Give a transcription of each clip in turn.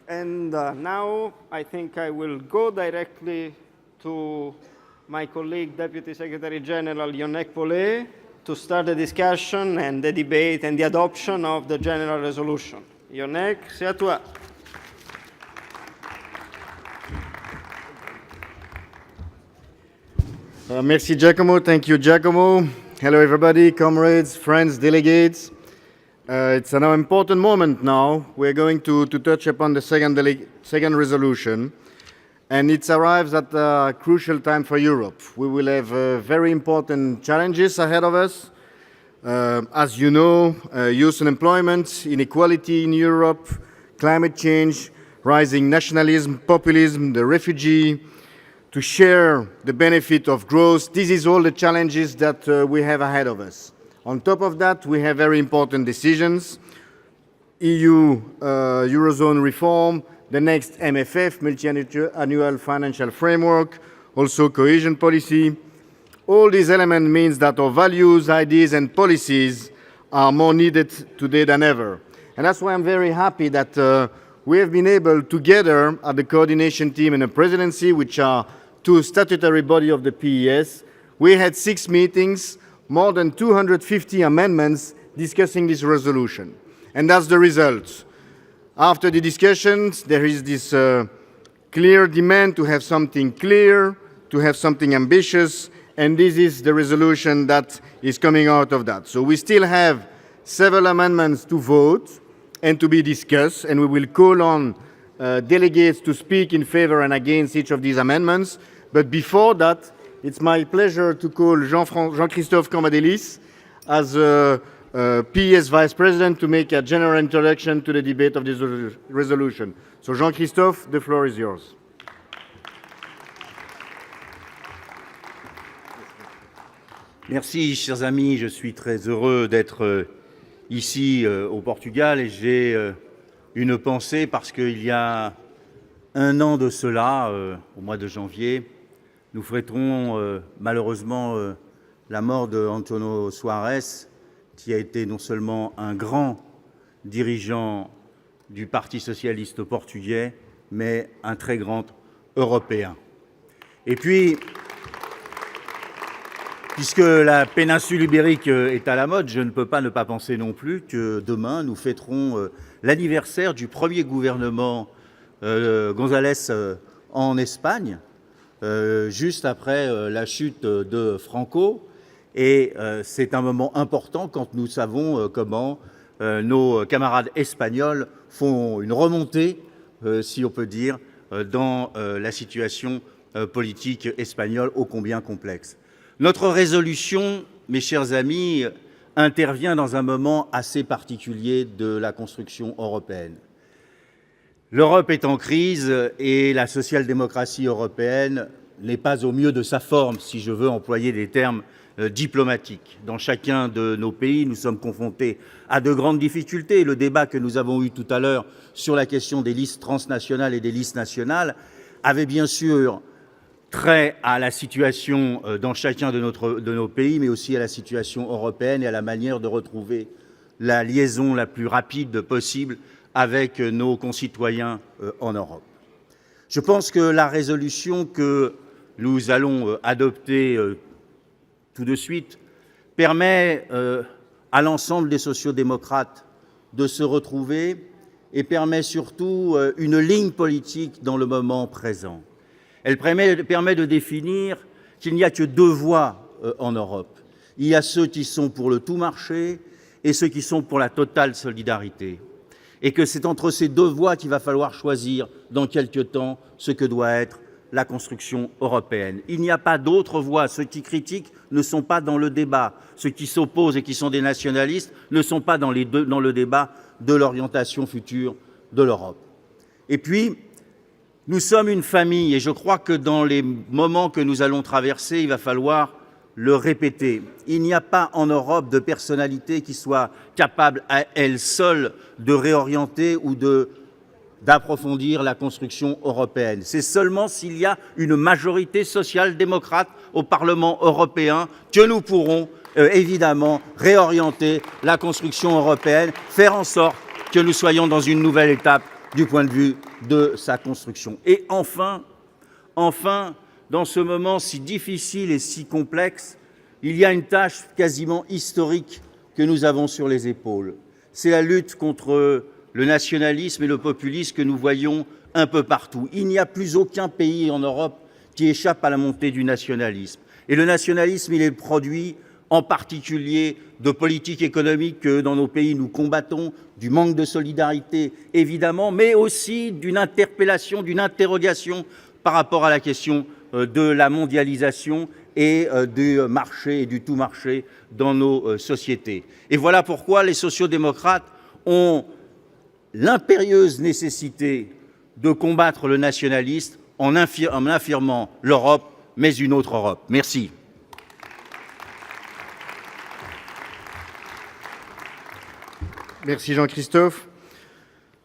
And now I think I will go directly to my colleague, Deputy Secretary General Yonnec Polet, to start the discussion and the debate and the adoption of the General Resolution. Yonnec, c'est à toi. Merci Giacomo, thank you Giacomo. Hello everybody, comrades, friends, delegates. It's an important moment now. We're going to touch upon the second resolution, and it arrives at a crucial time for Europe. We will have very important challenges ahead of us. As you know, youth unemployment, inequality in Europe, climate change, rising nationalism, populism, the refugee, to share the benefit of growth. This is all the challenges that we have ahead of us. On top of that, we have very important decisions: EU Eurozone reform, the next MFF, multi-annual financial framework, also cohesion policy. All these elements mean that our values, ideas and policies are more needed today than ever. And that's why I'm very happy that we have been able together at the coordination team and the presidency, which are two statutory bodies of the PES, we had 6 meetings, more than 250 amendments discussing this resolution. And that's the result. After the discussions, there is this clear demand to have something clear, to have something ambitious, and this is the resolution that is coming out of that. So we still have several amendments to vote and to be discussed, and we will call on delegates to speak in favor and against each of these amendments. But before that, it's my pleasure to call Jean-Christophe Cambadélis as PES Vice President to make a general introduction to the debate of this resolution. So Jean-Christophe, the floor is yours. Merci, chers amis. Je suis très heureux d'être ici au Portugal et j'ai une pensée parce qu'il y a un an de cela, au mois de janvier, nous fêterons malheureusement la mort de António Soares, qui a été non seulement un grand dirigeant du Parti socialiste portugais, mais un très grand Européen. Et puis, puisque la péninsule ibérique est à la mode, je ne peux pas ne pas penser non plus que demain, nous fêterons l'anniversaire du premier gouvernement González en Espagne, juste après la chute de Franco. Et c'est un moment important quand nous savons comment nos camarades espagnols font une remontée, si on peut dire, dans la situation politique espagnole ô combien complexe. Notre résolution, mes chers amis, intervient dans un moment assez particulier de la construction européenne. L'Europe est en crise et la social-démocratie européenne n'est pas au mieux de sa forme, si je veux employer des termes diplomatiques. Dans chacun de nos pays, nous sommes confrontés à de grandes difficultés. Le débat que nous avons eu tout à l'heure sur la question des listes transnationales et des listes nationales avait bien sûr trait à la situation dans chacun de nos pays, mais aussi à la situation européenne et à la manière de retrouver la liaison la plus rapide possible avec nos concitoyens en Europe. Je pense que la résolution que nous allons adopter tout de suite permet à l'ensemble des sociodémocrates de se retrouver et permet surtout une ligne politique dans le moment présent. Elle permet de définir qu'il n'y a que 2 voies en Europe. Il y a ceux qui sont pour le tout marché et ceux qui sont pour la totale solidarité. Et que c'est entre ces 2 voies qu'il va falloir choisir dans quelque temps ce que doit être la construction européenne. Il n'y a pas d'autre voie. Ceux qui critiquent ne sont pas dans le débat. Ceux qui s'opposent et qui sont des nationalistes ne sont pas dans le débat de l'orientation future de l'Europe. Et puis, nous sommes une famille et je crois que dans les moments que nous allons traverser, il va falloir le répéter. Il n'y a pas en Europe de personnalité qui soit capable à elle seule de réorienter ou d'approfondir la construction européenne. C'est seulement s'il y a une majorité social-démocrate au Parlement européen que nous pourrons évidemment réorienter la construction européenne, faire en sorte que nous soyons dans une nouvelle étape du point de vue de sa construction. Et enfin, dans ce moment si difficile et si complexe, il y a une tâche quasiment historique que nous avons sur les épaules. C'est la lutte contre le nationalisme et le populisme que nous voyons un peu partout. Il n'y a plus aucun pays en Europe qui échappe à la montée du nationalisme. Et le nationalisme, il est le produit en particulier de politiques économiques que dans nos pays nous combattons, du manque de solidarité évidemment, mais aussi d'une interpellation, d'une interrogation par rapport à la question de la mondialisation et du marché et du tout marché dans nos sociétés. Et voilà pourquoi les sociaux-démocrates ont l'impérieuse nécessité de combattre le nationalisme en affirmant l'Europe, mais une autre Europe. Merci. Merci Jean-Christophe.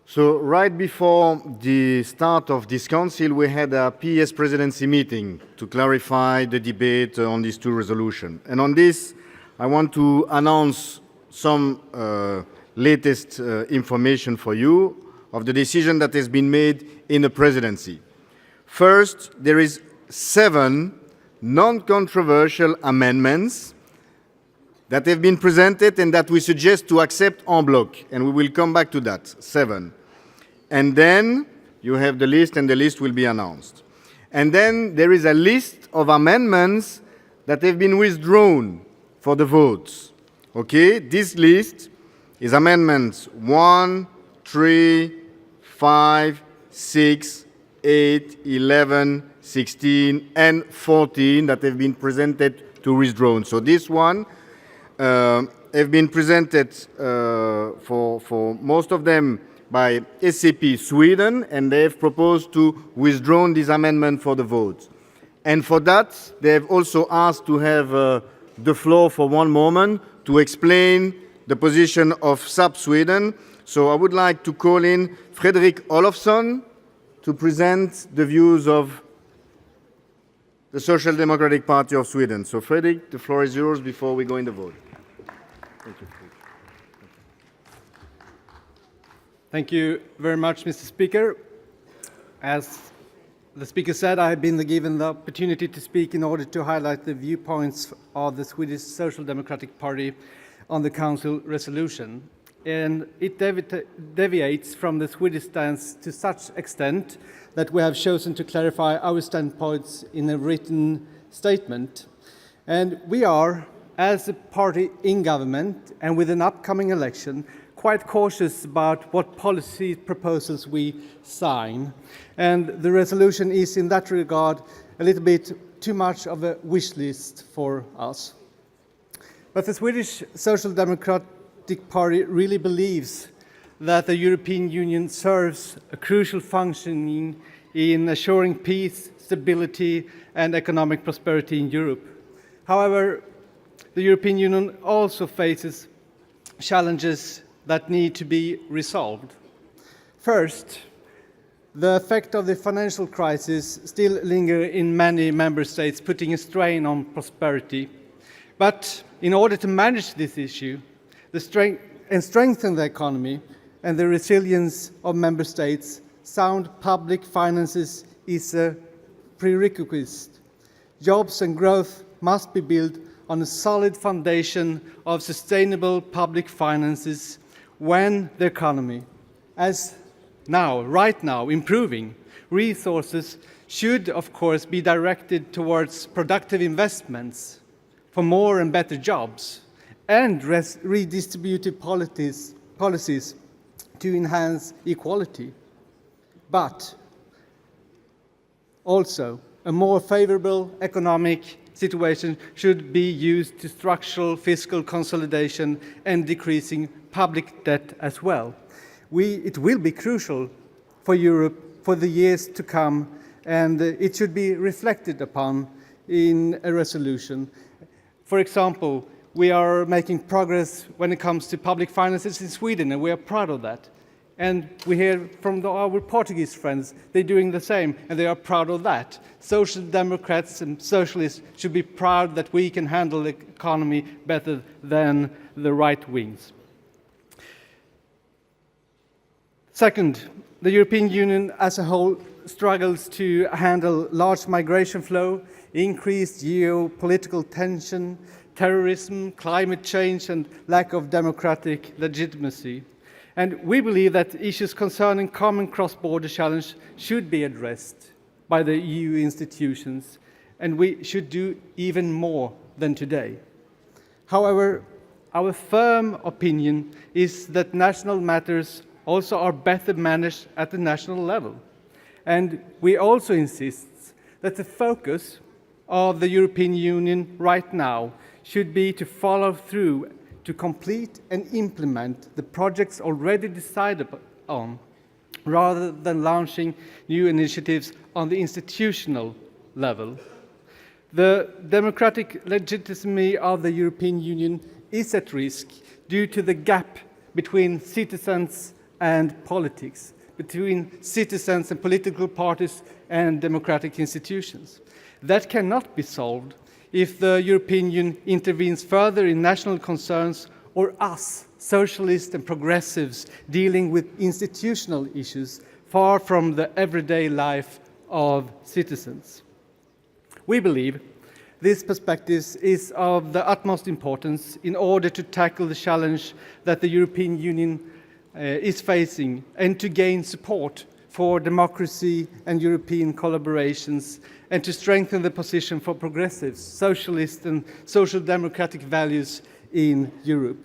So right before the start of this council, we had a PES presidency meeting to clarify the debate on these two resolutions. And on this, I want to announce some latest information for you of the decision that has been made in the presidency. First, there is 7 non-controversial amendments that have been presented and that we suggest to accept en bloc, and we will come back to that, 7. And then you have the list, and the list will be announced. And then there is a list of amendments that have been withdrawn for the votes. Okay, this list is amendments 1, 3, 5, 6, 8, 11, 16, and 14 that have been presented to withdrawn. So this one have been presented for most of them by SAP Sweden, and they have proposed to withdraw this amendment for the vote. And for that, they have also asked to have the floor for one moment to explain the position of SAP Sweden. So I would like to call in Fredrik Olofsson to present the views of the Social Democratic Party of Sweden. So Fredrik, the floor is yours before we go in the vote. Thank you. Thank you very much, Mr. Speaker. As the Speaker said, I have been given the opportunity to speak in order to highlight the viewpoints of the Swedish Social Democratic Party on the Council resolution. And it deviates from the Swedish stance to such extent that we have chosen to clarify our standpoints in a written statement. And we are, as a party in government and with an upcoming election, quite cautious about what policy proposals we sign. And the resolution is in that regard a little bit too much of a wish list for us. But the Swedish Social Democratic Party really believes that the European Union serves a crucial function in assuring peace, stability, and economic prosperity in Europe. However, the European Union also faces challenges that need to be resolved. First, the effect of the financial crisis still lingers in many member states, putting a strain on prosperity. But in order to manage this issue, strengthen the economy and the resilience of member states, sound public finances is a prerequisite. Jobs and growth must be built on a solid foundation of sustainable public finances when the economy, as now, right now, improving, resources should, of course, be directed towards productive investments for more and better jobs and redistributive policies to enhance equality. But also, a more favorable economic situation should be used to structural fiscal consolidation and decreasing public debt as well. It will be crucial for Europe for the years to come, and it should be reflected upon in a resolution. For example, we are making progress when it comes to public finances in Sweden, and we are proud of that. And we hear from our Portuguese friends, they're doing the same, and they are proud of that. Social Democrats and Socialists should be proud that we can handle the economy better than the right wings. Second, the European Union as a whole struggles to handle large migration flow, increased geopolitical tension, terrorism, climate change, and lack of democratic legitimacy. And we believe that issues concerning common cross-border challenge should be addressed by the EU institutions, and we should do even more than today. However, our firm opinion is that national matters also are better managed at the national level. And we also insist that the focus of the European Union right now should be to follow through to complete and implement the projects already decided on, rather than launching new initiatives on the institutional level. The democratic legitimacy of the European Union is at risk due to the gap between citizens and politics, between citizens and political parties and democratic institutions. That cannot be solved if the European Union intervenes further in national concerns, or us, socialists and progressives, dealing with institutional issues far from the everyday life of citizens. We believe this perspective is of the utmost importance in order to tackle the challenge that the European Union is facing and to gain support for democracy and European collaborations, and to strengthen the position for progressives, socialist and social democratic values in Europe.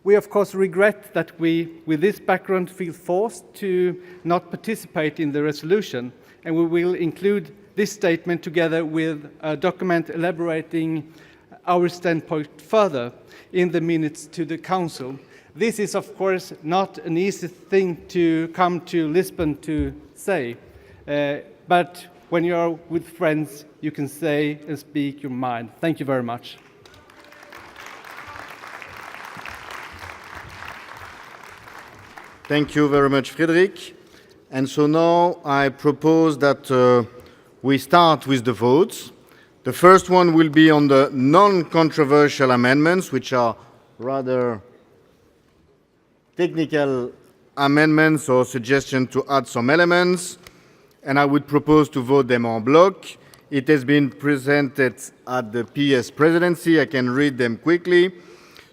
We of course regret that we, with this background, feel forced to not participate in the resolution, and we will include this statement together with a document elaborating our standpoint further in the minutes to the Council. This is, of course, not an easy thing to come to Lisbon to say, but when you are with friends, you can say and speak your mind. Thank you very much. Thank you very much, Frédéric. And so now I propose that we start with the votes. The first one will be on the non-controversial amendments, which are rather technical amendments or suggestions to add some elements, and I would propose to vote them en bloc. It has been presented at the PES presidency. I can read them quickly.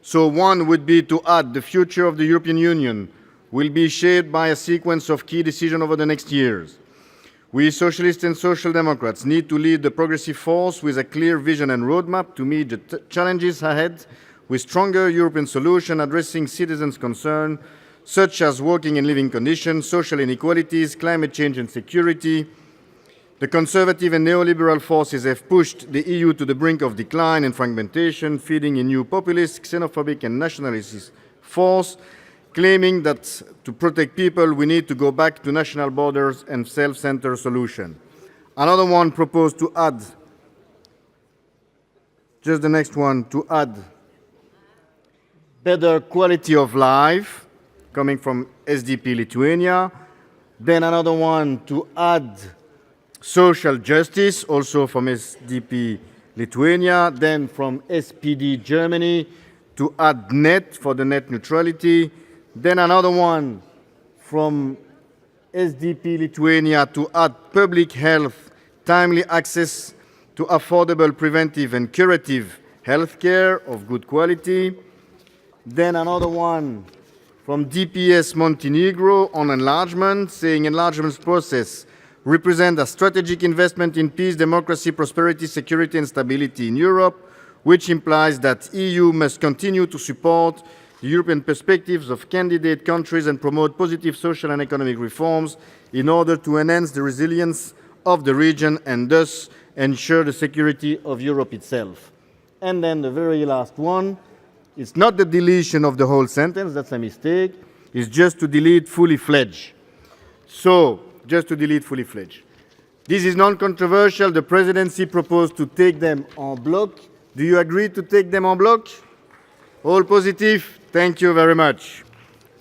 So one would be to add: the future of the European Union will be shaped by a sequence of key decisions over the next years. We Socialists and Social Democrats need to lead the progressive force with a clear vision and roadmap to meet the challenges ahead, with stronger European solutions addressing citizens' concerns, such as working and living conditions, social inequalities, climate change and security. The conservative and neoliberal forces have pushed the EU to the brink of decline and fragmentation, feeding a new populist, xenophobic and nationalist force, claiming that to protect people we need to go back to national borders and self-centered solutions. Another one proposed to add, just the next one, to add better quality of life, coming from SDP Lithuania. Then another one to add social justice, also from SDP Lithuania. Then from SPD Germany to add net for the net neutrality. Then another one from SDP Lithuania to add public health, timely access to affordable preventive and curative healthcare of good quality. Then another one from DPS Montenegro on enlargement, saying enlargement process represent a strategic investment in peace, democracy, prosperity, security and stability in Europe, which implies that EU must continue to support the European perspectives of candidate countries and promote positive social and economic reforms in order to enhance the resilience of the region and thus ensure the security of Europe itself. And then the very last one, it's not the deletion of the whole sentence, that's a mistake, it's just to delete fully fledged. So, just to delete fully fledged. This is non-controversial. The presidency proposed to take them en bloc. Do you agree to take them en bloc? All positive? Thank you very much.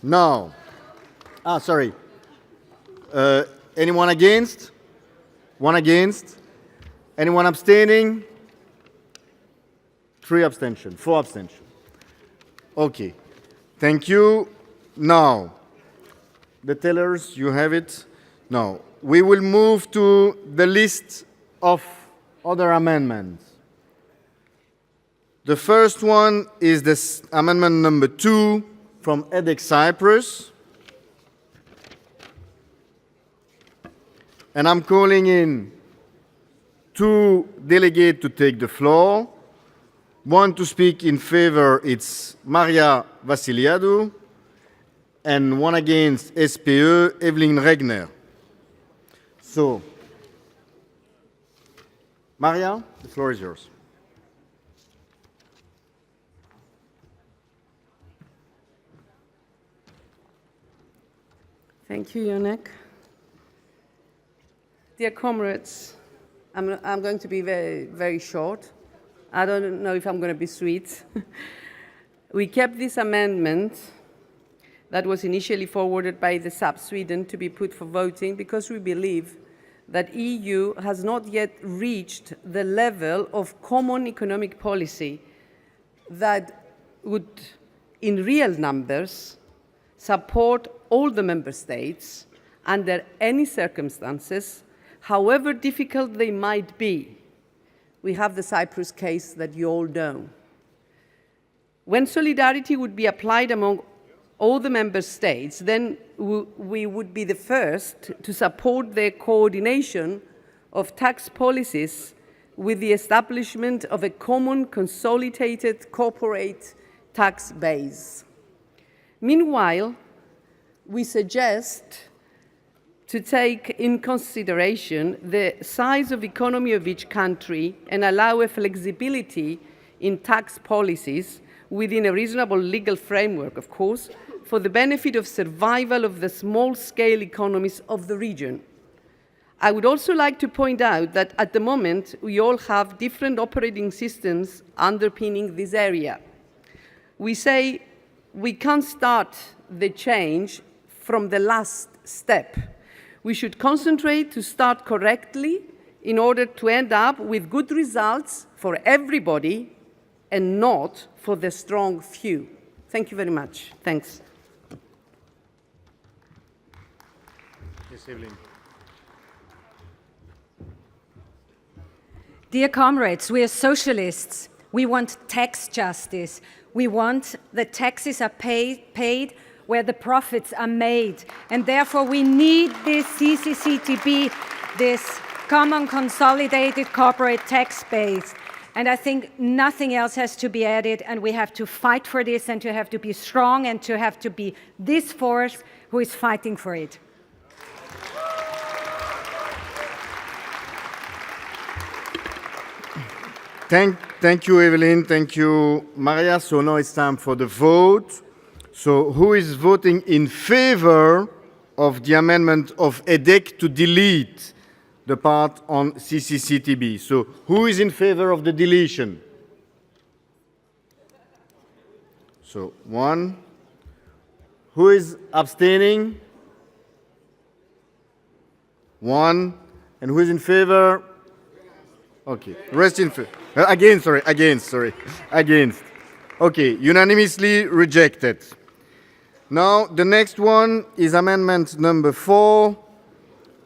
Now, anyone against? One against? Anyone abstaining? 3 abstentions, 4 abstentions. Okay, thank you. Now, the tellers, you have it. Now, we will move to the list of other amendments. The first one is this amendment number 2 from EDEC Cyprus. And I'm calling in 2 delegates to take the floor. One to speak in favor, it's Maria Vassiliadou, and one against SPE, Evelyn Regner. So, Maria, the floor is yours. Thank you, Yonnec. Dear comrades, I'm going to be very, very short. I don't know if I'm going to be sweet. We kept this amendment that was initially forwarded by the SAP Sweden to be put for voting because we believe that EU has not yet reached the level of common economic policy that would, in real numbers, support all the member states under any circumstances, however difficult they might be. We have the Cyprus case that you all know. When solidarity would be applied among all the member states, then we would be the first to support the coordination of tax policies with the establishment of a common consolidated corporate tax base. Meanwhile, we suggest to take in consideration the size of economy of each country and allow a flexibility in tax policies within a reasonable legal framework, of course, for the benefit of survival of the small-scale economies of the region. I would also like to point out that at the moment, we all have different operating systems underpinning this area. We say we can't start the change from the last step. We should concentrate to start correctly in order to end up with good results for everybody and not for the strong few. Thank you very much. Thanks. Yes, Evelyn. Dear comrades, we are socialists. We want tax justice. We want that taxes are paid where the profits are made. And therefore we need this CCCTB, this common consolidated corporate tax base. And I think nothing else has to be added, and we have to fight for this and to have to be strong and to have to be this force who is fighting for it. Thank you, Evelyn. Thank you, Maria. So now it's time for the vote. So who is voting in favor of the amendment of EDEC to delete the part on CCCTB? So who is in favor of the deletion? So 1. Who is abstaining? 1. And who is in favor? Okay, rest in favor. Against. Okay, unanimously rejected. Now, the next one is amendment number 4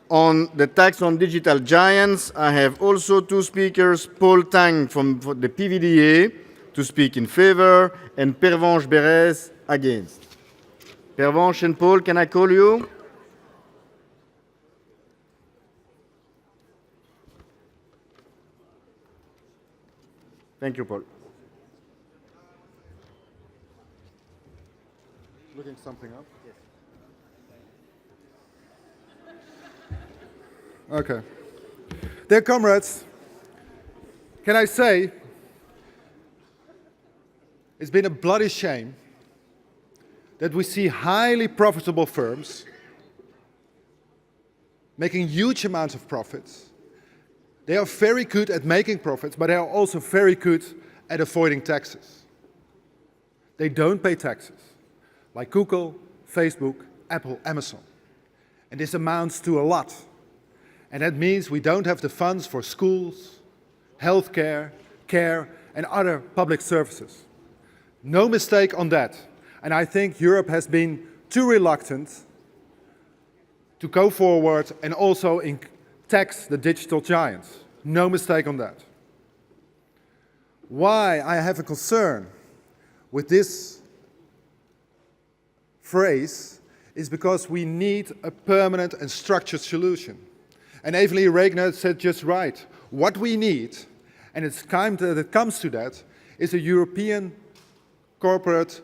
on the tax on digital giants. I have also 2 speakers, Paul Tang from the PVDA to speak in favor, and Pervenche Berès against. Pervenche and Paul, can I call you? Thank you, Paul. Looking something up? Yes. Okay. Dear comrades, can I say it's been a bloody shame that we see highly profitable firms making huge amounts of profits. They are very good at making profits, but they are also very good at avoiding taxes. They don't pay taxes, like Google, Facebook, Apple, Amazon. And this amounts to a lot. And that means we don't have the funds for schools, healthcare, care, and other public services. No mistake on that. And I think Europe has been too reluctant to go forward and also tax the digital giants. No mistake on that. Why I have a concern with this phrase is because we need a permanent and structured solution. And Evelyn Regner said just right. What we need, and it's time that it comes to that, is a European corporate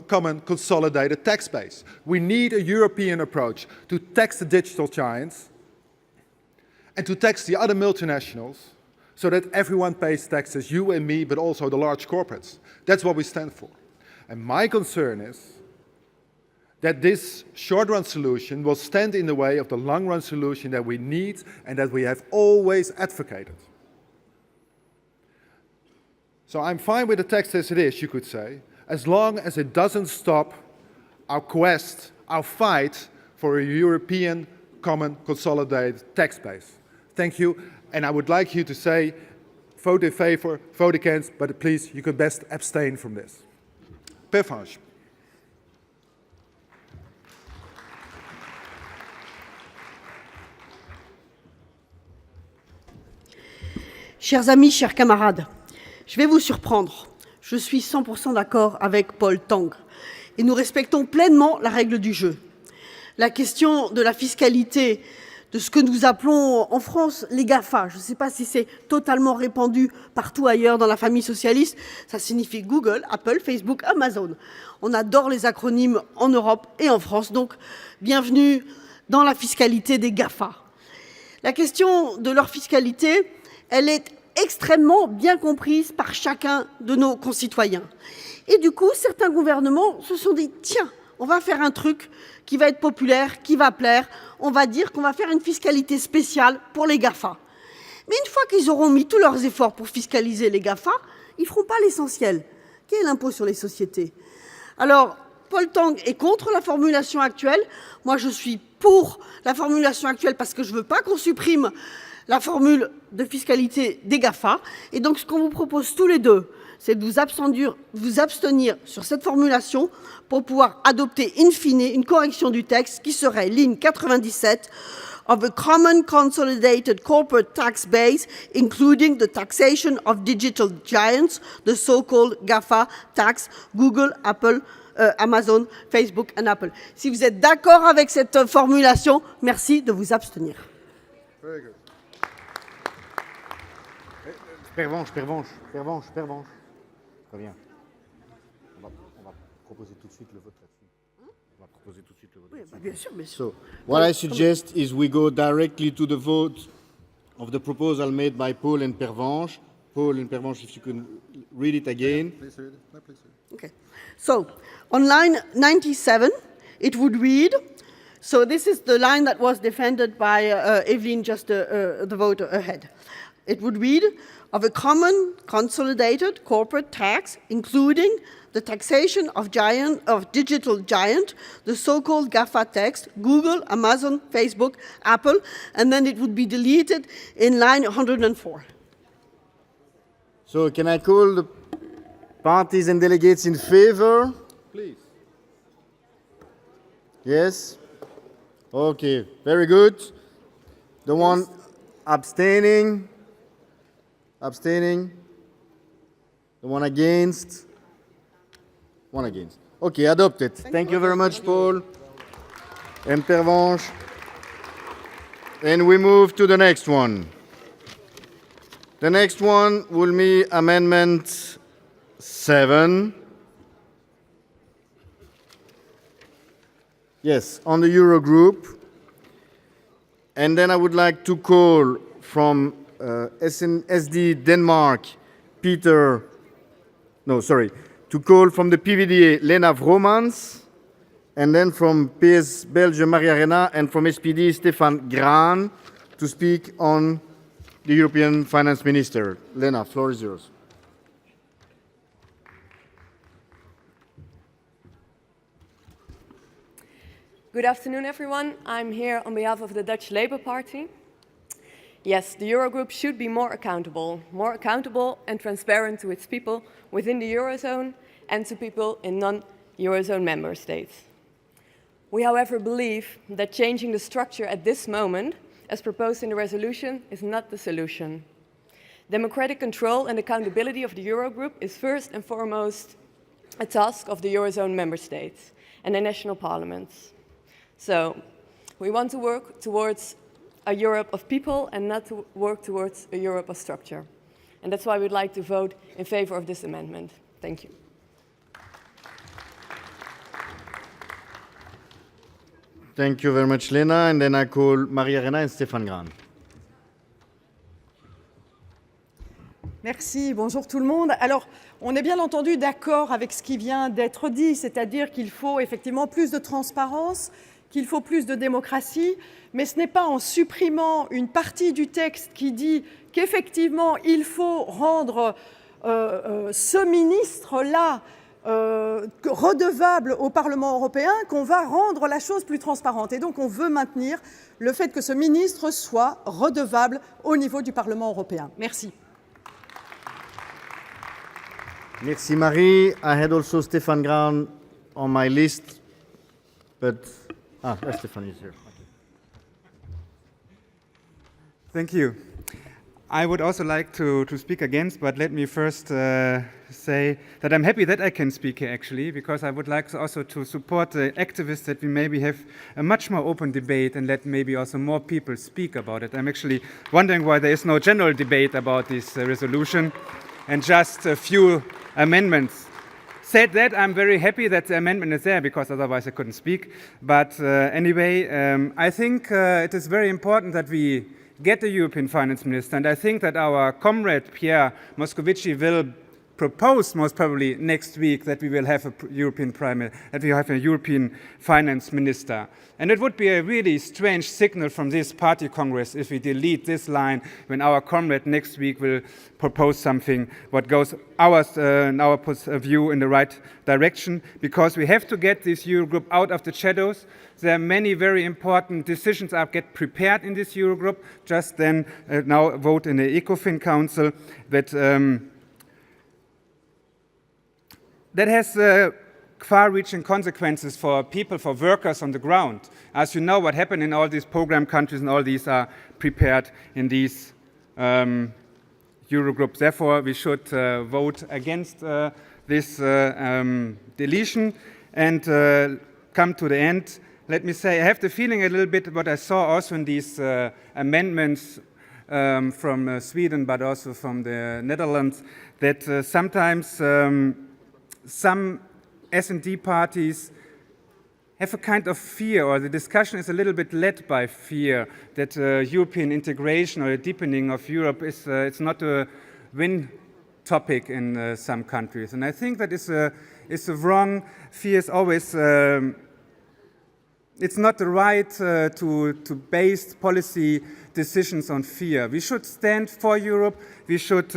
common consolidated tax base. We need a European approach to tax the digital giants and to tax the other multinationals so that everyone pays taxes, you and me, but also the large corporates. That's what we stand for. And my concern is that this short-run solution will stand in the way of the long-run solution that we need and that we have always advocated. So I'm fine with the text as it is, you could say, as long as it doesn't stop our quest, our fight for a European common consolidated tax base. Thank you, and I would like you to say, vote in favor, vote against, but please, you could best abstain from this. Pervenche. Chers amis, chers camarades, je vais vous surprendre. Je suis 100% d'accord avec Paul Tang et nous respectons pleinement la règle du jeu. La question de la fiscalité, de ce que nous appelons en France les GAFA, je ne sais pas si c'est totalement répandu partout ailleurs dans la famille socialiste, ça signifie Google, Apple, Facebook, Amazon. On adore les acronymes en Europe et en France, donc bienvenue dans la fiscalité des GAFA. La question de leur fiscalité, elle est extrêmement bien comprise par chacun de nos concitoyens. Et du coup, certains gouvernements se sont dit, tiens, on va faire un truc qui va être populaire, qui va plaire, on va dire qu'on va faire une fiscalité spéciale pour les GAFA. Mais une fois qu'ils auront mis tous leurs efforts pour fiscaliser les GAFA, ils ne feront pas l'essentiel, qui est l'impôt sur les sociétés. Alors, Paul Tang est contre la formulation actuelle. Moi, je suis pour la formulation actuelle parce que je ne veux pas qu'on supprime la formule de fiscalité des GAFA. Et donc, ce qu'on vous propose tous les deux, c'est de vous abstenir sur cette formulation pour pouvoir adopter in fine une correction du texte qui serait ligne 97 of a common consolidated corporate tax base, including the taxation of digital giants, the so-called GAFA tax, Google, Apple, Amazon, Facebook and Apple. Si vous êtes d'accord avec cette formulation, merci de vous abstenir. Very good. Pervenche. Très bien. On va proposer tout de suite le vote là-dessus. Oui, bien sûr, bien sûr. So, what I suggest is we go directly to the vote of the proposal made by Paul and Pervenche. Paul and Pervenche, if you can read it again. Please read it. No, please read it. Okay. So, on line 97, it would read, so this is the line that was defended by Evelyn just the vote ahead. It would read, of a common consolidated corporate tax, including the taxation of digital giant, the so-called GAFA tax, Google, Amazon, Facebook, Apple, and then it would be deleted in line 104. So can I call the parties and delegates in favor? Please. Yes? Okay, very good. The one abstaining? The one against? One against. Okay, adopted. Thank you very much, Paul and Pervenche. And we move to the next one. The next one will be Amendment 7. Yes, on the Eurogroup. And then I would like to call from SD Denmark, to call from the PVDA, Lena Vromans, and then from PES Belgium, Maria Rena, and from SPD, Stefan Graan, to speak on the European Finance Minister. Lena, floor is yours. Good afternoon, everyone. I'm here on behalf of the Dutch Labour Party. Yes, the Eurogroup should be more accountable and transparent to its people within the Eurozone and to people in non-Eurozone member states. We, however, believe that changing the structure at this moment, as proposed in the resolution, is not the solution. Democratic control and accountability of the Eurogroup is first and foremost a task of the Eurozone member states and their national parliaments. So we want to work towards a Europe of people and not to work towards a Europe of structure. And that's why we'd like to vote in favor of this amendment. Thank you. Thank you very much, Lena. And then I call Maria Arena and Stéphane Gran. Merci, bonjour tout le monde. Alors, on est bien entendu d'accord avec ce qui vient d'être dit, c'est-à-dire qu'il faut effectivement plus de transparence, qu'il faut plus de démocratie, mais ce n'est pas en supprimant une partie du texte qui dit qu'effectivement il faut rendre ce ministre-là redevable au Parlement européen qu'on va rendre la chose plus transparente. Et donc on veut maintenir le fait que ce ministre soit redevable au niveau du Parlement européen. Merci. Merci, Marie. I had also Stéphane Gran on my list, but Stéphane is here. Thank you. I would also like to speak against, but let me first say that I'm happy that I can speak here actually, because I would like also to support the activists that we maybe have a much more open debate and let maybe also more people speak about it. I'm actually wondering why there is no general debate about this resolution and just a few amendments. Said that, I'm very happy that the amendment is there, because otherwise I couldn't speak. But anyway, I think it is very important that we get a European finance minister, and I think that our comrade Pierre Moscovici will propose most probably next week that we will have a European finance minister. And it would be a really strange signal from this party congress if we delete this line when our comrade next week will propose something what goes in our view in the right direction, because we have to get this Eurogroup out of the shadows. There are many very important decisions that get prepared in this Eurogroup. Just then now vote in the ECOFIN Council that has far-reaching consequences for people, for workers on the ground. As you know, what happened in all these program countries, and all these are prepared in these Eurogroups. Therefore, we should vote against this deletion and come to the end. Let me say, I have the feeling a little bit what I saw also in these amendments from Sweden, but also from the Netherlands, that sometimes some S&D parties have a kind of fear, or the discussion is a little bit led by fear, that European integration or a deepening of Europe is it's not a win topic in some countries. And I think that is a wrong fear. Is always it's not the right to base policy decisions on fear. We should stand for Europe. We should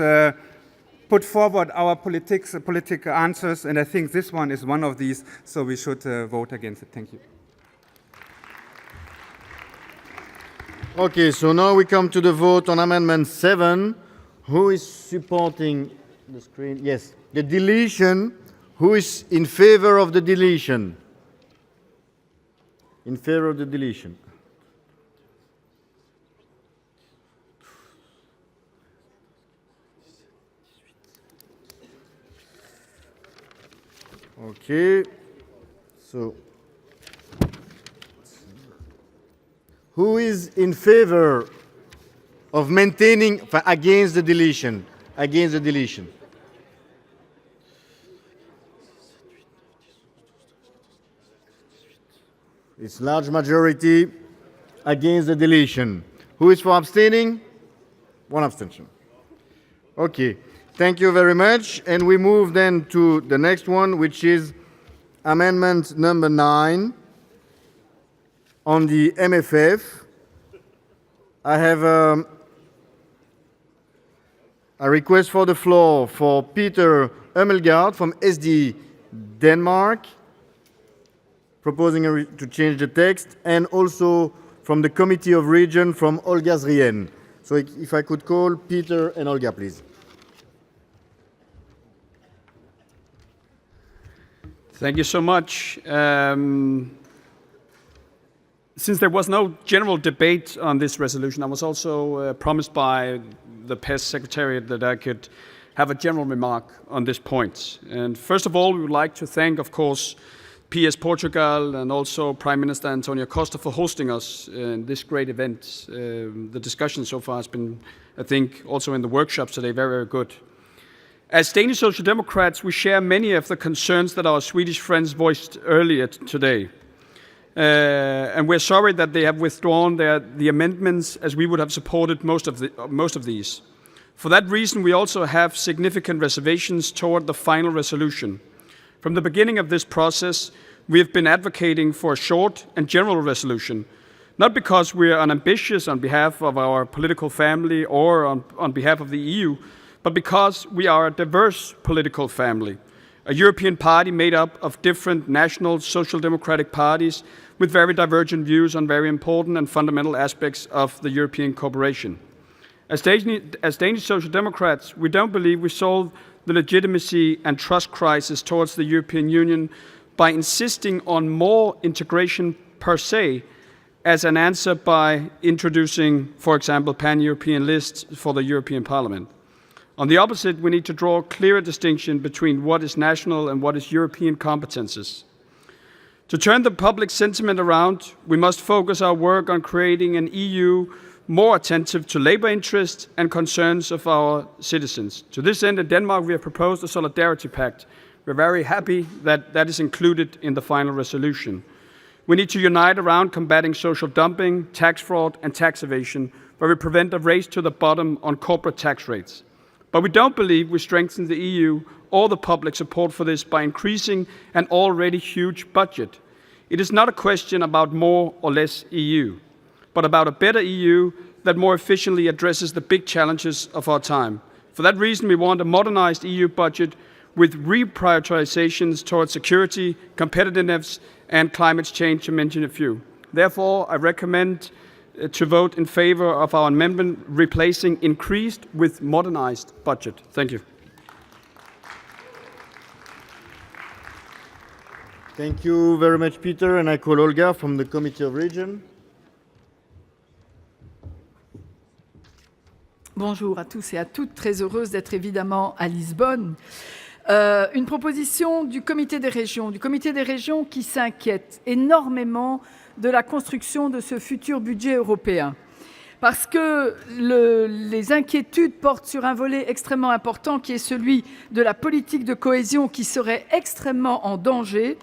put forward our political answers, and I think this one is one of these, so we should vote against it. Thank you. Okay, so now we come to the vote on Amendment 7. Who is supporting the screen? Yes, the deletion. Who is in favor of the deletion? In favor of the deletion. Okay, so who is in favor of maintaining, against the deletion? Against the deletion. It's large majority against the deletion. Who is for abstaining? One abstention. Okay. Thank you very much. And we move then to the next one, which is amendment number 9 on the MFF. I have a request for the floor for Peter Ummelgaard from SD Denmark, proposing to change the text, and also from the Committee of Region from Olga Zrien. So if I could call Peter and Olga, please. Thank you so much. Since there was no general debate on this resolution, I was also promised by the PES Secretariat that I could have a general remark on this point. And first of all, we would like to thank, of course, PES Portugal and also Prime Minister Antonio Costa for hosting us in this great event. The discussion so far has been, I think, also in the workshops today, very, very good. As Danish Social Democrats, we share many of the concerns that our Swedish friends voiced earlier today. And we're sorry that they have withdrawn the amendments, as we would have supported most of these. For that reason, we also have significant reservations toward the final resolution. From the beginning of this process, we have been advocating for a short and general resolution, not because we are unambitious on behalf of our political family or on behalf of the EU, but because we are a diverse political family, a European party made up of different national social democratic parties with very divergent views on very important and fundamental aspects of the European cooperation. As Danish Social Democrats, we don't believe we solve the legitimacy and trust crisis towards the European Union by insisting on more integration per se as an answer by introducing, for example, pan-European lists for the European Parliament. On the opposite, we need to draw a clearer distinction between what is national and what is European competences. To turn the public sentiment around, we must focus our work on creating an EU more attentive to labour interests and concerns of our citizens. To this end, in Denmark, we have proposed a solidarity pact. We're very happy that that is included in the final resolution. We need to unite around combating social dumping, tax fraud, and tax evasion, where we prevent a race to the bottom on corporate tax rates. But we don't believe we strengthen the EU or the public support for this by increasing an already huge budget. It is not a question about more or less EU, but about a better EU that more efficiently addresses the big challenges of our time. For that reason, we want a modernized EU budget with reprioritizations towards security, competitiveness, and climate change, to mention a few. Therefore, I recommend to vote in favor of our amendment replacing increased with modernized budget. Thank you. Thank you very much, Peter. And I call Olga from the Committee of Region. Bonjour à tous et à toutes, très heureuse d'être évidemment à Lisbonne. Une proposition du Comité des régions qui s'inquiète énormément de la construction de ce futur budget européen. Parce que les inquiétudes portent sur un volet extrêmement important qui est celui de la politique de cohésion qui serait extrêmement en danger,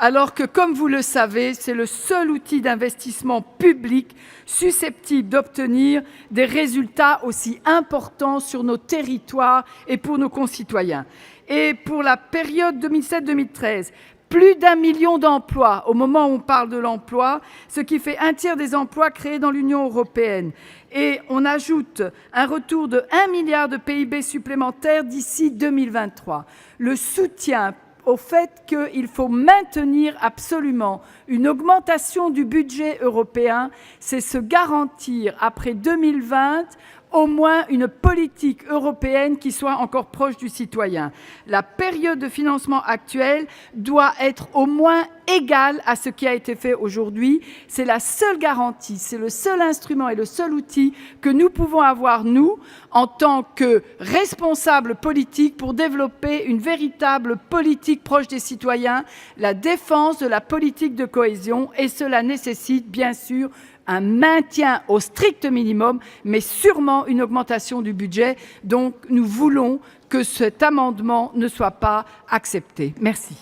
alors que, comme vous le savez, c'est le seul outil d'investissement public susceptible d'obtenir des résultats aussi importants sur nos territoires et pour nos concitoyens. Et pour la période 2007-2013, plus d'1 million d'emplois au moment où on parle de l'emploi, ce qui fait un tiers des emplois créés dans l'Union européenne. Et on ajoute un retour de 1 milliard de PIB supplémentaire d'ici 2023. Le soutien au fait qu'il faut maintenir absolument une augmentation du budget européen, c'est se garantir après 2020 au moins une politique européenne qui soit encore proche du citoyen. La période de financement actuelle doit être au moins égale à ce qui a été fait aujourd'hui. C'est la seule garantie, c'est le seul instrument et le seul outil que nous pouvons avoir, nous, en tant que responsables politiques, pour développer une véritable politique proche des citoyens, la défense de la politique de cohésion, et cela nécessite, bien sûr, un maintien au strict minimum, mais sûrement une augmentation du budget. Donc, nous voulons que cet amendement ne soit pas accepté. Merci.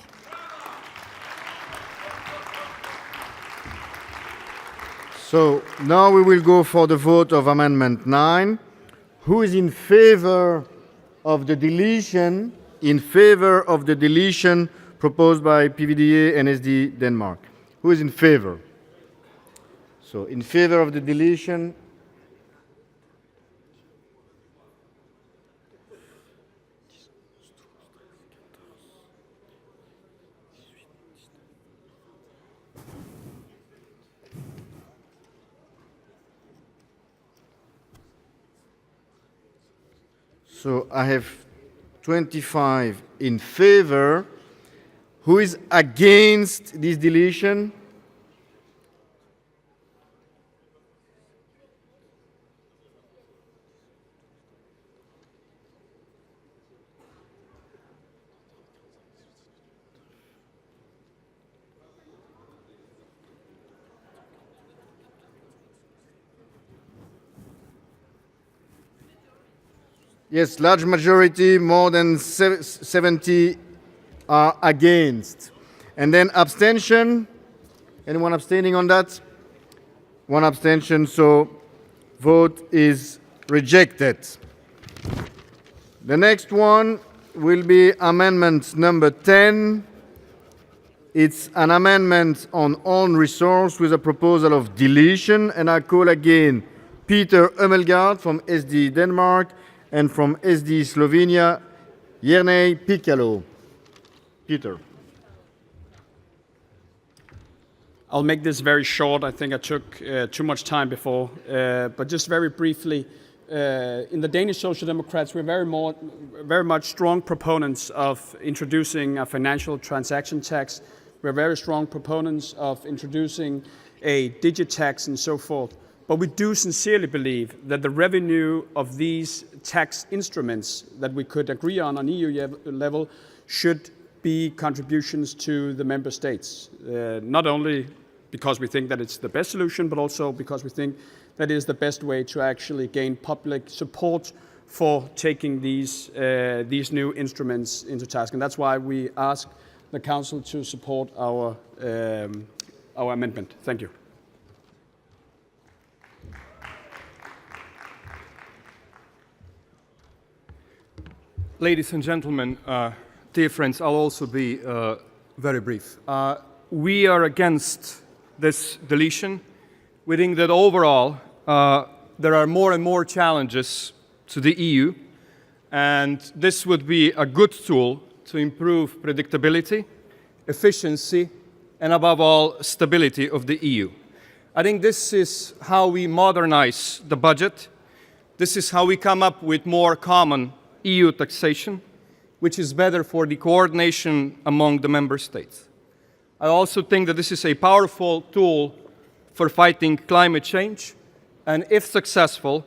So now we will go for the vote of Amendment 9. Who is in favor of the deletion? In favor of the deletion proposed by PVDA and SD Denmark. Who is in favor? So, in favor of the deletion, so I have 25 in favor. Who is against this deletion? Yes, large majority, more than 70 are against. And then abstention. Anyone abstaining on that? One abstention, so vote is rejected. The next one will be amendment number 10. It's an amendment on own resource with a proposal of deletion, and I call again Peter Ummelgaard from SD Denmark and from SD Slovenia, Yerney Pikalo. Peter. I'll make this very short. I think I took too much time before. But just very briefly, in the Danish Social Democrats, we're very much strong proponents of introducing a financial transaction tax. We're very strong proponents of introducing a digitax and so forth. But we do sincerely believe that the revenue of these tax instruments that we could agree on EU level should be contributions to the member states, not only because we think that it's the best solution, but also because we think that is the best way to actually gain public support for taking these new instruments into task. And that's why we ask the Council to support our amendment. Thank you. Ladies and gentlemen, dear friends, I'll also be very brief. We are against this deletion. We think that overall there are more and more challenges to the EU, and this would be a good tool to improve predictability, efficiency, and above all, stability of the EU. I think this is how we modernize the budget. This is how we come up with more common EU taxation, which is better for the coordination among the member states. I also think that this is a powerful tool for fighting climate change, and if successful,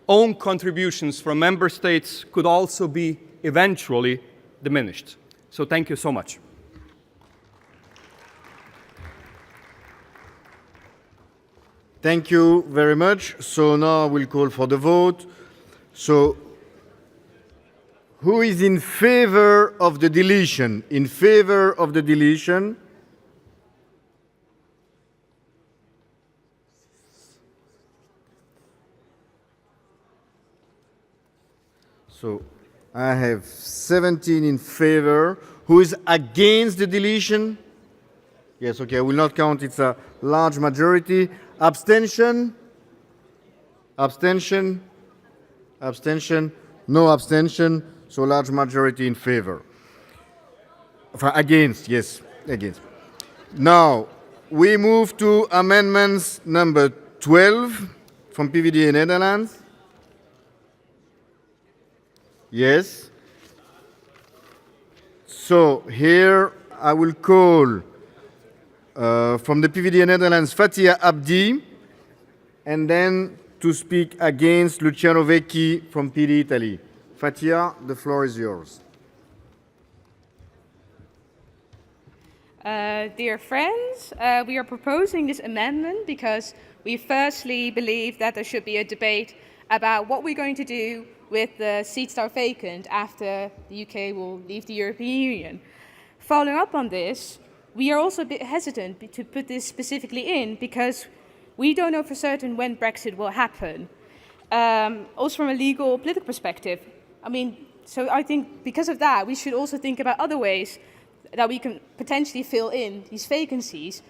own contributions from member states could also be eventually diminished. So thank you so much. Thank you very much. So now we'll call for the vote. So who is in favor of the deletion? In favor of the deletion? So I have 17 in favor. Who is against the deletion? Yes, okay, I will not count. It's a large majority. Abstention? Abstention? Abstention? No abstention. So large majority in favor. Against, yes, against. Now, we move to amendments number 12 from PVDA Netherlands. Yes. So here I will call from the PVDA Netherlands Fatia Abdi, and then to speak against Luciano Vecchi from PD Italy. Fatia, the floor is yours. Dear friends, we are proposing this amendment because we firstly believe that there should be a debate about what we're going to do with the seats that are vacant after the UK will leave the European Union. Following up on this, we are also a bit hesitant to put this specifically in because we don't know for certain when Brexit will happen. Also from a legal, political perspective, so I think because of that, we should also think about other ways that we can potentially fill in these vacancies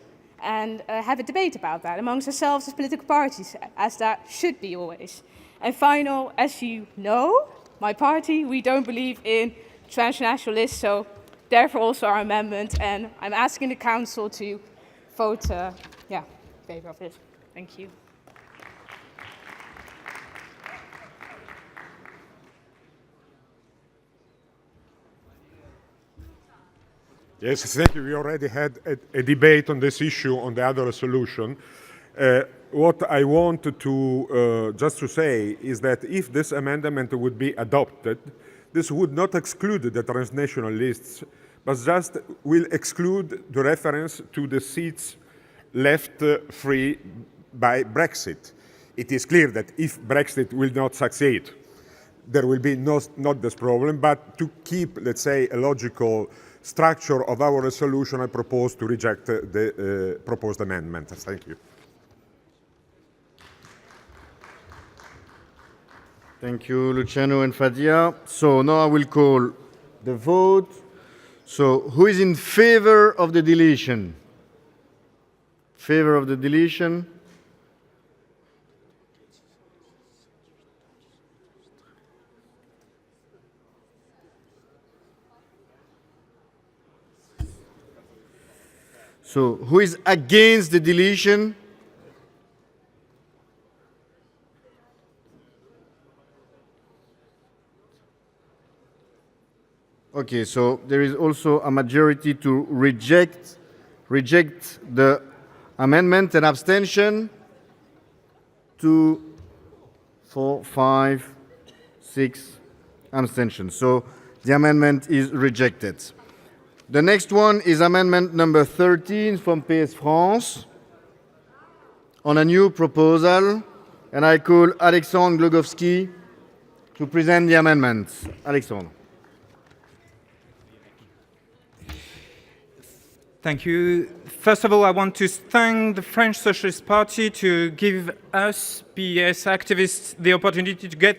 and have a debate about that amongst ourselves as political parties, as that should be always. And final, as you know, my party, we don't believe in transnational lists, so therefore also our amendment, and I'm asking the Council to vote in favor of it. Thank you. Yes, thank you. We already had a debate on this issue on the other resolution. What I want to just to say is that if this amendment would be adopted, this would not exclude the transnational lists, but just will exclude the reference to the seats left free by Brexit. It is clear that if Brexit will not succeed, there will be not this problem, but to keep, let's say, a logical structure of our resolution, I propose to reject the proposed amendment. Thank you. Thank you, Luciano and Fadia. So now I will call the vote. So who is in favor of the deletion? Favor of the deletion? So who is against the deletion? Okay, so there is also a majority to reject the amendment and abstention. 2, 4, 5, 6 abstentions. So the amendment is rejected. The next one is amendment number 13 from PES France on a new proposal, and I call Alexandre Glogowski to present the amendments. Alexandre. Thank you. First of all, I want to thank the French Socialist Party to give us, PES activists, the opportunity to get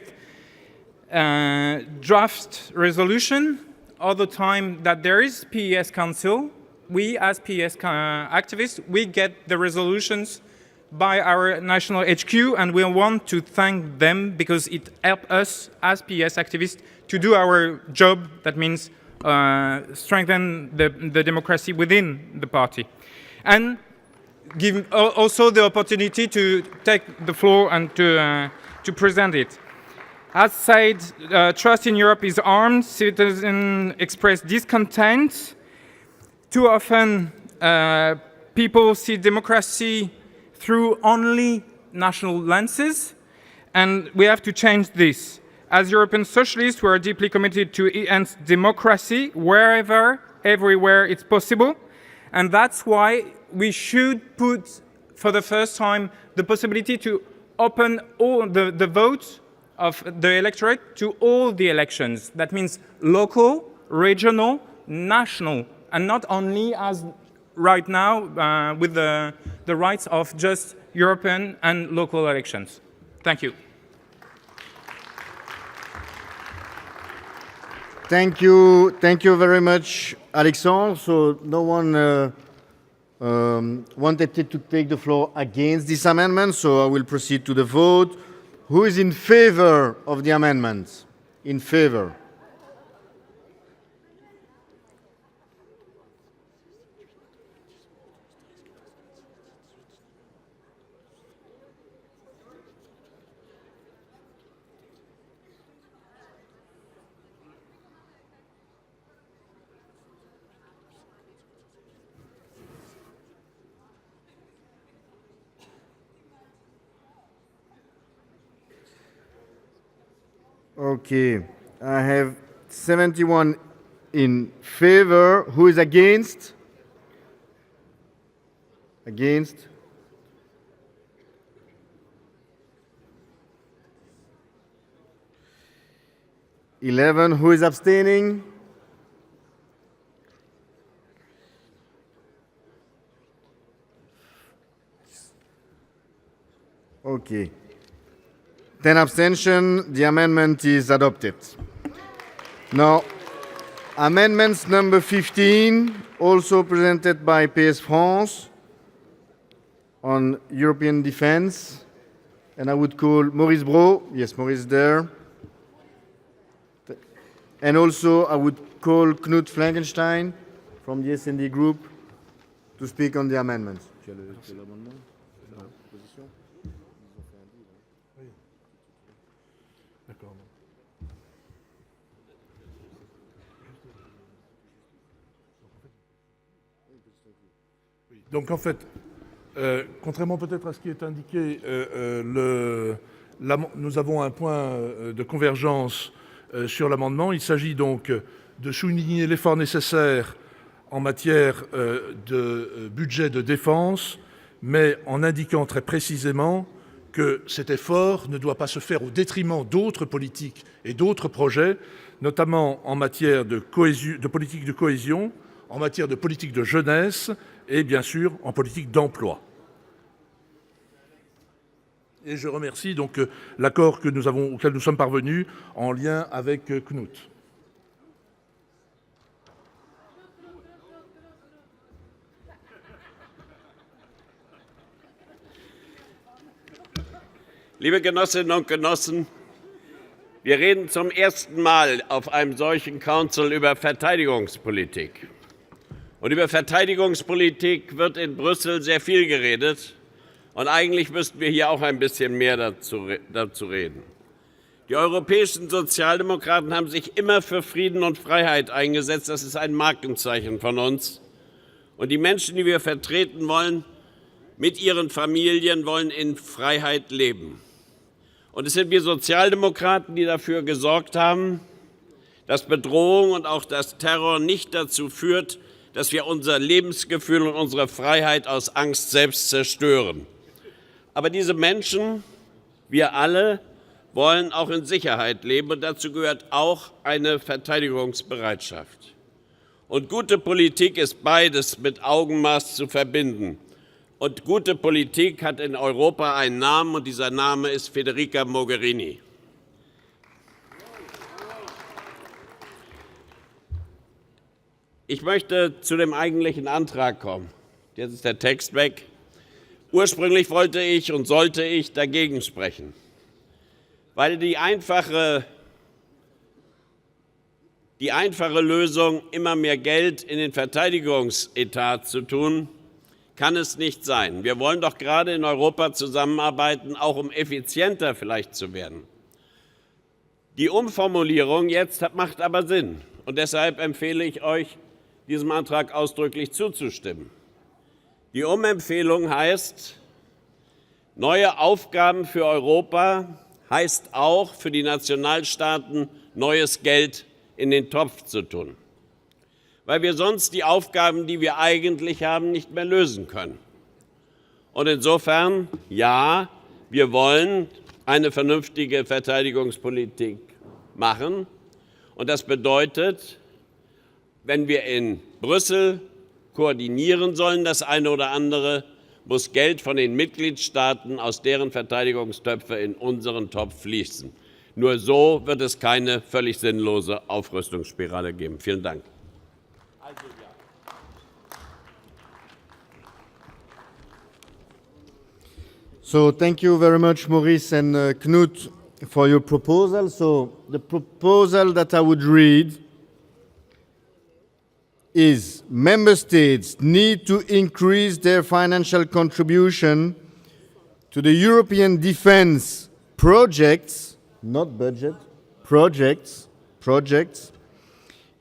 a draft resolution. All the time that there is PES Council, we as PES activists, we get the resolutions by our national HQ, and we want to thank them because it helps us as PES activists to do our job. That means strengthen the democracy within the party. And give also the opportunity to take the floor and to present it. As said, trust in Europe is armed. Citizens express discontent. Too often, people see democracy through only national lenses, and we have to change this. As European socialists, we are deeply committed to enhance democracy wherever, everywhere it's possible, and that's why we should put, for the first time, the possibility to open all the votes of the electorate to all the elections. That means local, regional, national, and not only as right now with the rights of just European and local elections. Thank you. Thank you very much, Alexandre. So no one wanted to take the floor against this amendment, so I will proceed to the vote. Who is in favor of the amendment? In favor? Okay, I have 71 in favor. Who is against? Against? (11). Who is abstaining? Okay. 10 abstention. The amendment is adopted. Now, amendments number 15, also presented by PES France on European defense. And I would call Maurice Brault. Yes, Maurice there. And also I would call Knut Flankenstein from the S&D group to speak on the amendments. Donc en fait, contrairement peut-être à ce qui est indiqué, nous avons un point de convergence sur l'amendement. Il s'agit donc de souligner l'effort nécessaire en matière de budget de défense, mais en indiquant très précisément que cet effort ne doit pas se faire au détriment d'autres politiques et d'autres projets, notamment en matière de politique de cohésion, en matière de politique de jeunesse et bien sûr en politique d'emploi. Et je remercie donc l'accord auquel nous sommes parvenus en lien avec Knut. Liebe Genossinnen und Genossen, wir reden zum ersten Mal auf einem solchen Council über Verteidigungspolitik. Und über Verteidigungspolitik wird in Brüssel sehr viel geredet. Und eigentlich müssten wir hier auch ein bisschen mehr dazu reden. Die europäischen Sozialdemokraten haben sich immer für Frieden und Freiheit eingesetzt. Das ist ein Markenzeichen von uns. Und die Menschen, die wir vertreten wollen, mit ihren Familien, wollen in Freiheit leben. Und es sind wir Sozialdemokraten, die dafür gesorgt haben, dass Bedrohung und auch das Terror nicht dazu führt, dass wir unser Lebensgefühl und unsere Freiheit aus Angst selbst zerstören. Aber diese Menschen, wir alle, wollen auch in Sicherheit leben, und dazu gehört auch eine Verteidigungsbereitschaft. Und gute Politik ist beides mit Augenmaß zu verbinden. Und gute Politik hat in Europa einen Namen, und dieser Name ist Federica Mogherini. Ich möchte zu dem eigentlichen Antrag kommen. Jetzt ist der Text weg. Ursprünglich wollte ich und sollte ich dagegen sprechen, weil die einfache Lösung, immer mehr Geld in den Verteidigungsetat zu tun, kann es nicht sein. Wir wollen doch gerade in Europa zusammenarbeiten, auch um effizienter vielleicht zu werden. Die Umformulierung jetzt macht aber Sinn, und deshalb empfehle ich euch, diesem Antrag ausdrücklich zuzustimmen. Die Umempfehlung heißt, neue Aufgaben für Europa heißt auch für die Nationalstaaten neues Geld in den Topf zu tun, weil wir sonst die Aufgaben, die wir eigentlich haben, nicht mehr lösen können. Und insofern, ja, wir wollen eine vernünftige Verteidigungspolitik machen. Und das bedeutet, wenn wir in Brüssel koordinieren sollen, das eine oder andere, muss Geld von den Mitgliedstaaten aus deren Verteidigungstöpfe in unseren Topf fließen. Nur so wird es keine völlig sinnlose Aufrüstungsspirale geben. Vielen Dank. So thank you very much, Maurice and Knut, for your proposal. So the proposal that I would read is member states need to increase their financial contribution to the European defense projects, not budget, projects.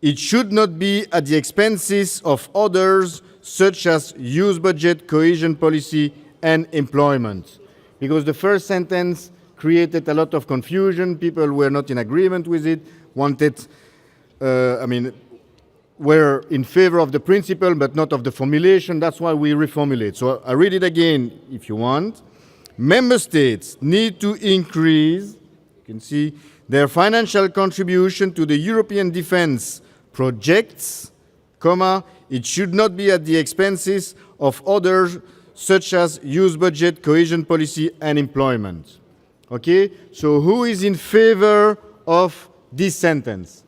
It should not be at the expenses of others, such as youth budget, cohesion policy, and employment. Because the first sentence created a lot of confusion. People were not in agreement with it, were in favor of the principle, but not of the formulation. That's why we reformulate. So I read it again if you want. Member states need to increase, you can see, their financial contribution to the European defense projects, it should not be at the expenses of others, such as youth budget, cohesion policy, and employment. Okay? So who is in favor of this sentence?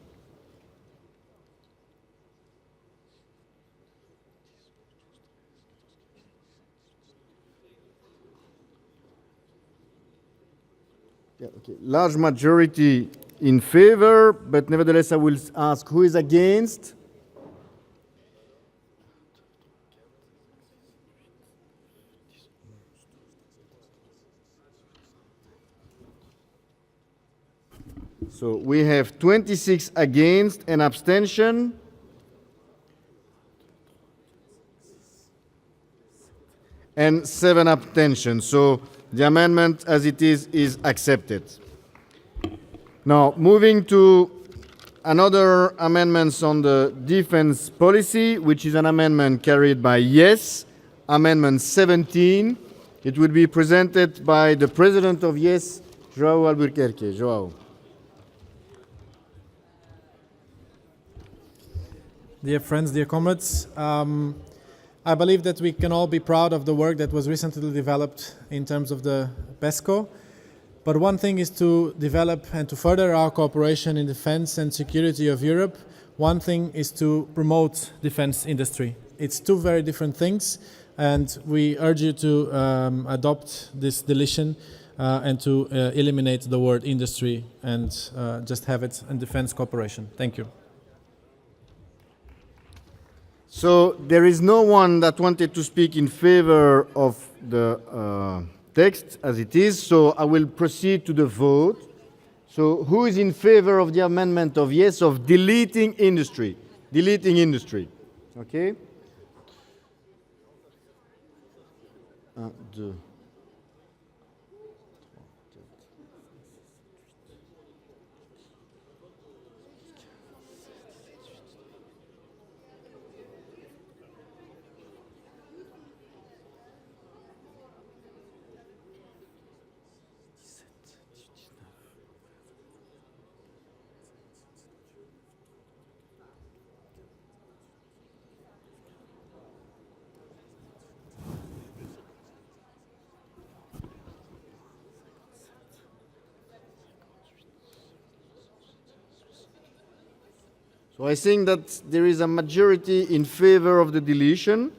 Yeah, okay. Large majority in favor, but nevertheless I will ask who is against? So we have 26 against, an abstention. And 7 abstentions. So the amendment as it is accepted. Now, moving to another amendments on the defense policy, which is an amendment carried by yes, Amendment 17. It will be presented by the President of YES, João Albuquerque. João. Dear friends, dear comrades, I believe that we can all be proud of the work that was recently developed in terms of the PESCO. But one thing is to develop and to further our cooperation in defense and security of Europe. One thing is to promote defense industry. It's two very different things, and we urge you to adopt this deletion and to eliminate the word industry and just have it in defense cooperation. Thank you. So there is no one that wanted to speak in favor of the text as it is, so I will proceed to the vote. So who is in favor of the amendment of yes, of deleting industry? Deleting industry. Okay? 1, 2. So I think that there is a majority in favor of the deletion.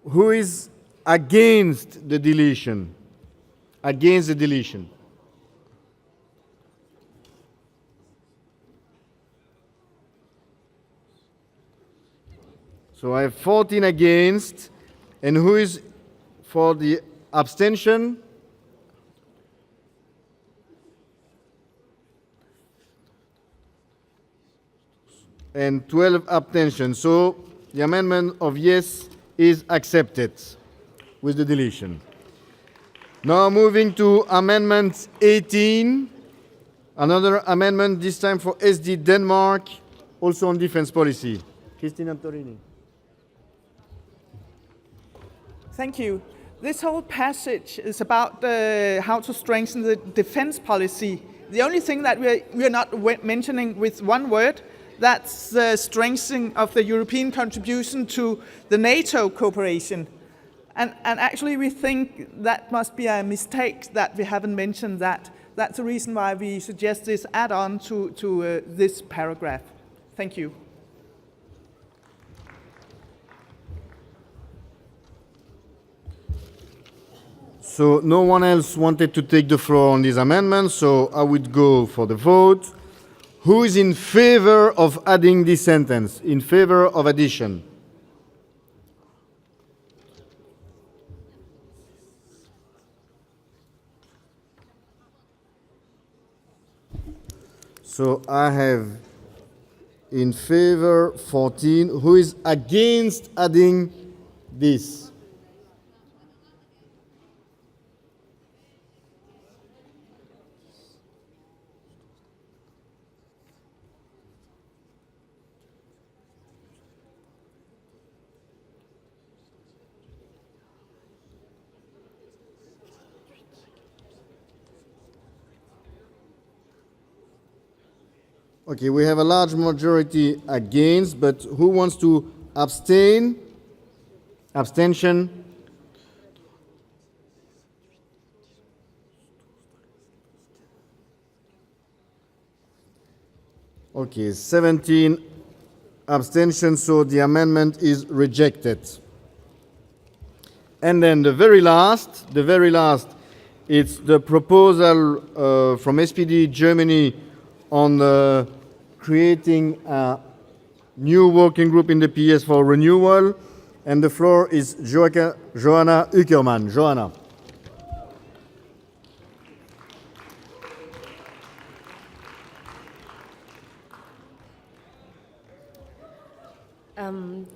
Who is against the deletion? Against the deletion. So I have 14 against. And who is for the abstention? And 12 abstentions. So the amendment of yes is accepted with the deletion. Now moving to amendment 18. Another amendment, this time for SD Denmark, also on defense policy. Christine Antorini. Thank you. This whole passage is about how to strengthen the defense policy. The only thing that we are not mentioning with one word, that's the strengthening of the European contribution to the NATO cooperation. And actually we think that must be a mistake that we haven't mentioned that. That's the reason why we suggest this add-on to this paragraph. Thank you. So no one else wanted to take the floor on these amendments, so I would go for the vote. Who is in favor of adding this sentence? In favor of addition? So I have in favor 14. Who is against adding this? Okay, we have a large majority against, but who wants to abstain? Abstention? Okay, 17 abstentions, so the amendment is rejected. And then the very last, it's the proposal from SPD Germany on creating a new working group in the PES for renewal. And the floor is Johanna Uckermann. Johanna.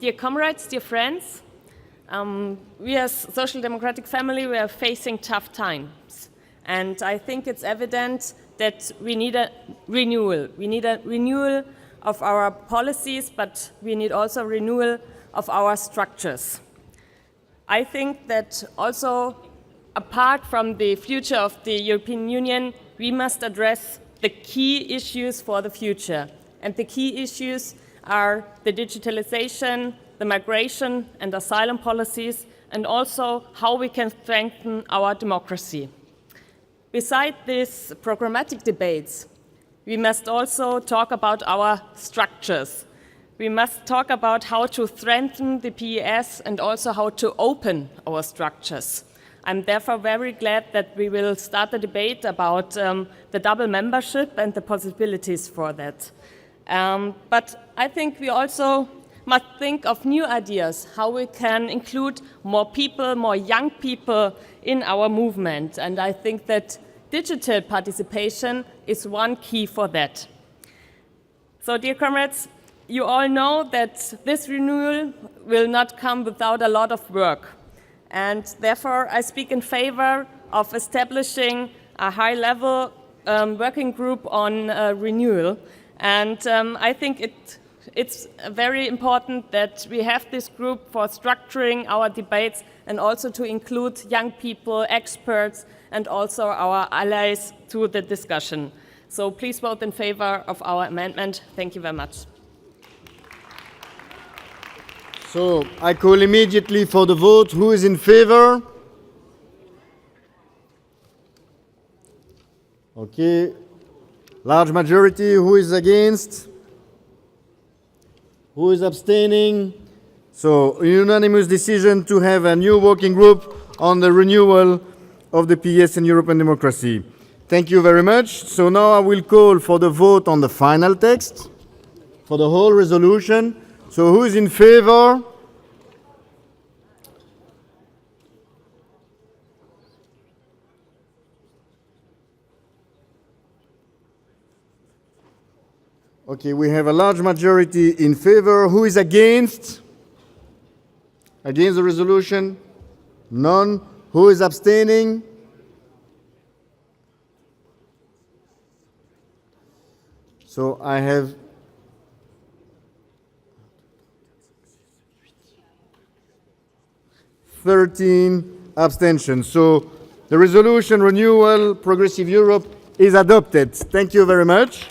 Dear comrades, dear friends, we as Social Democratic family, we are facing tough times. And I think it's evident that we need a renewal. We need a renewal of our policies, but we need also renewal of our structures. I think that also, apart from the future of the European Union, we must address the key issues for the future. And the key issues are the digitalization, the migration and asylum policies, and also how we can strengthen our democracy. Besides these programmatic debates, we must also talk about our structures. We must talk about how to strengthen the PES and also how to open our structures. I'm therefore very glad that we will start a debate about the double membership and the possibilities for that. But I think we also must think of new ideas, how we can include more people, more young people in our movement. And I think that digital participation is one key for that. So, dear comrades, you all know that this renewal will not come without a lot of work. And therefore, I speak in favor of establishing a high-level working group on renewal. And I think it's very important that we have this group for structuring our debates and also to include young people, experts, and also our allies to the discussion. So please vote in favor of our amendment. Thank you very much. So I call immediately for the vote. Who is in favor? Okay. Large majority. Who is against? Who is abstaining? So a unanimous decision to have a new working group on the renewal of the PES and European democracy. Thank you very much. So now I will call for the vote on the final text, for the whole resolution. So who is in favor? Okay, we have a large majority in favor. Who is against? Against the resolution? None. Who is abstaining? So I have 13 abstentions. So the resolution renewal, Progressive Europe, is adopted. Thank you very much.